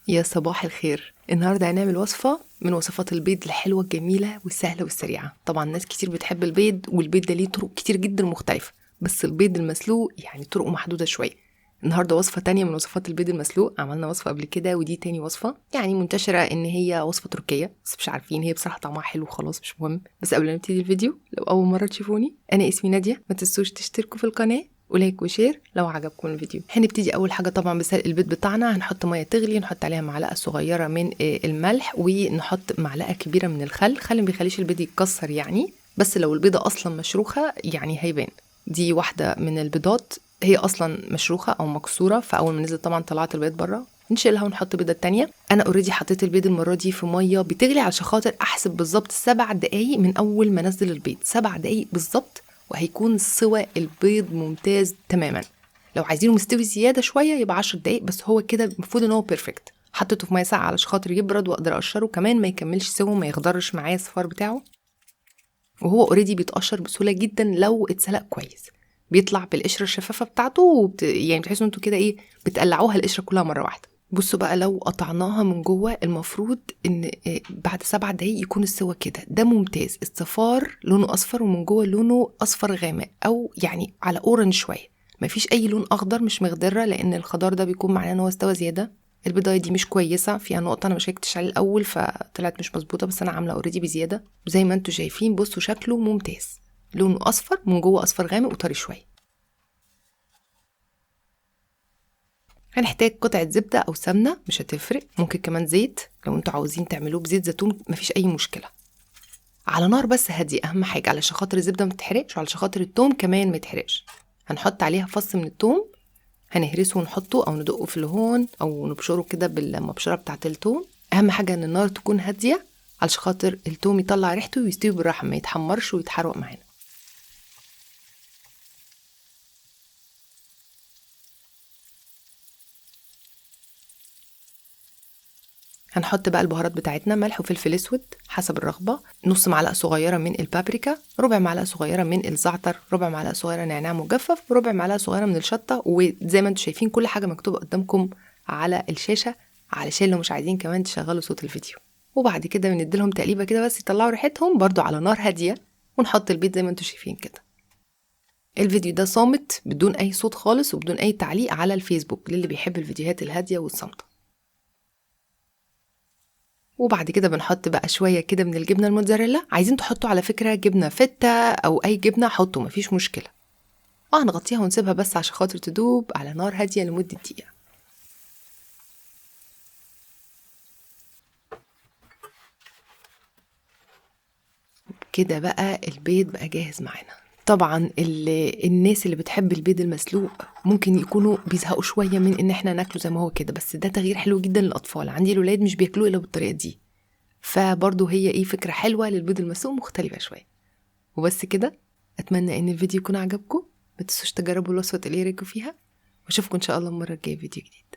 يا صباح الخير. النهاردة هنعمل وصفة من وصفات البيض الحلوة الجميلة والسهلة والسريعة. طبعا ناس كتير بتحب البيض، والبيض ده ليه طرق كتير جدا مختلفة، بس البيض المسلوق يعني طرقه محدودة شوية. النهاردة وصفة تانية من وصفات البيض المسلوق. عملنا وصفة قبل كده ودي تاني وصفة، يعني منتشرة ان هي وصفة تركية بس مش عارفين، هي بصراحة طعمها حلو خلاص مش مهم. بس قبل ما نبتدي الفيديو، لو اول مرة تشوفوني، انا اسمي نادية، ما تنسوش تشتركوا في القناة ولايك وشير لو عجبكم الفيديو. هنبتدي اول حاجه طبعا بسلق البيض بتاعنا. هنحط ميه تغلي، نحط عليها معلقه صغيره من الملح، ونحط معلقه كبيره من الخل. خل ما بيخليش البيض يتكسر يعني، بس لو البيضه اصلا مشروخه يعني هيبان. دي واحده من البيضات هي اصلا مشروخه او مكسوره، فاول ما نزلت طبعا طلعت البيض بره، نشيلها ونحط بيضه تانية. انا اوريدي حطيت البيض المره دي في ميه بتغلي علشان خاطر احسب بالظبط 7 دقايق من اول ما انزل البيض، 7 دقايق بالظبط، وهيكون سوى البيض ممتاز تماما. لو عايزينه مستوي زياده شويه يبقى 10 دقايق، بس هو كده المفروض ان هو بيرفكت. حطيته في ميه ساقعه علشان خاطر يبرد واقدر اقشره كمان، ما يكملش سوا، ما يخضرش معايا الصفار بتاعه. وهو اوريدي بيتقشر بسهوله جدا لو اتسلق كويس، بيطلع بالقشره الشفافه بتاعته يعني بتحسوا انتوا كده ايه، بتقلعوها القشره كلها مره واحده. بصوا بقى، لو قطعناها من جوه المفروض ان بعد 7 دقايق يكون السوا كده، ده ممتاز. الصفار لونه اصفر ومن جوه لونه اصفر غامق، او يعني على اورنج شويه، مفيش اي لون اخضر، مش مخضره، لان الخضار ده بيكون معناه ان هو استوى زياده. البيضايه دي مش كويسه، فيها نقطه انا ما شيكتش عليه الاول فطلعت مش مظبوطه، بس انا عامله اوريدي بزياده. زي ما انتوا شايفين بصوا شكله ممتاز، لونه اصفر من جوه، اصفر غامق وطري شويه. هنحتاج قطعه زبده او سمنه مش هتفرق، ممكن كمان زيت، لو انتوا عاوزين تعملوه بزيت زيتون مفيش اي مشكله. على نار بس هاديه اهم حاجه، علشان خاطر الزبده ما تتحرقش وعلشان خاطر التوم كمان ما يتحرقش. هنحط عليها فص من التوم، هنهرسه ونحطه او ندقه في الهون او نبشره كده بالمبشره بتاعه التوم. اهم حاجه ان النار تكون هاديه علشان خاطر التوم يطلع ريحته ويستوي بالراحه، ما يتحمرش ويتحرق معانا. هنحط بقى البهارات بتاعتنا، ملح وفلفل اسود حسب الرغبه، نص معلقه صغيره من البابريكا، ربع معلقه صغيره من الزعتر، ربع معلقه صغيره نعناع مجفف، وربع معلقه صغيره من الشطه. وزي ما انتم شايفين كل حاجه مكتوبه قدامكم على الشاشه، علشان لو مش عايزين كمان تشغلوا صوت الفيديو. وبعد كده بنديلهم تقليبه كده بس يطلعوا ريحتهم، برضو على نار هاديه، ونحط البيض زي ما انتم شايفين كده. الفيديو ده صامت بدون اي صوت خالص وبدون اي تعليق على الفيسبوك للي بيحب الفيديوهات الهاديه والصامته. وبعد كده بنحط بقى شويه كده من الجبنه الموتزاريلا، عايزين تحطوا على فكره جبنه فته او اي جبنه حطوا مفيش مشكله. هنغطيها ونسيبها بس عشان خاطر تدوب على نار هاديه لمده دقيقه. كده بقى البيض بقى جاهز معانا. طبعا الناس اللي بتحب البيض المسلوق ممكن يكونوا بيزهقوا شويه من ان احنا ناكله زي ما هو كده، بس ده تغيير حلو جدا للاطفال. عندي الولاد مش بياكلوه الا بالطريقه دي، فبرضه هي ايه، فكره حلوه للبيض المسلوق مختلفه شويه. وبس كده، اتمنى ان الفيديو يكون عجبكم، ما تنسوش تجربوا الوصفه اللي رايكم فيها، واشوفكم ان شاء الله المره الجايه فيديو جديد.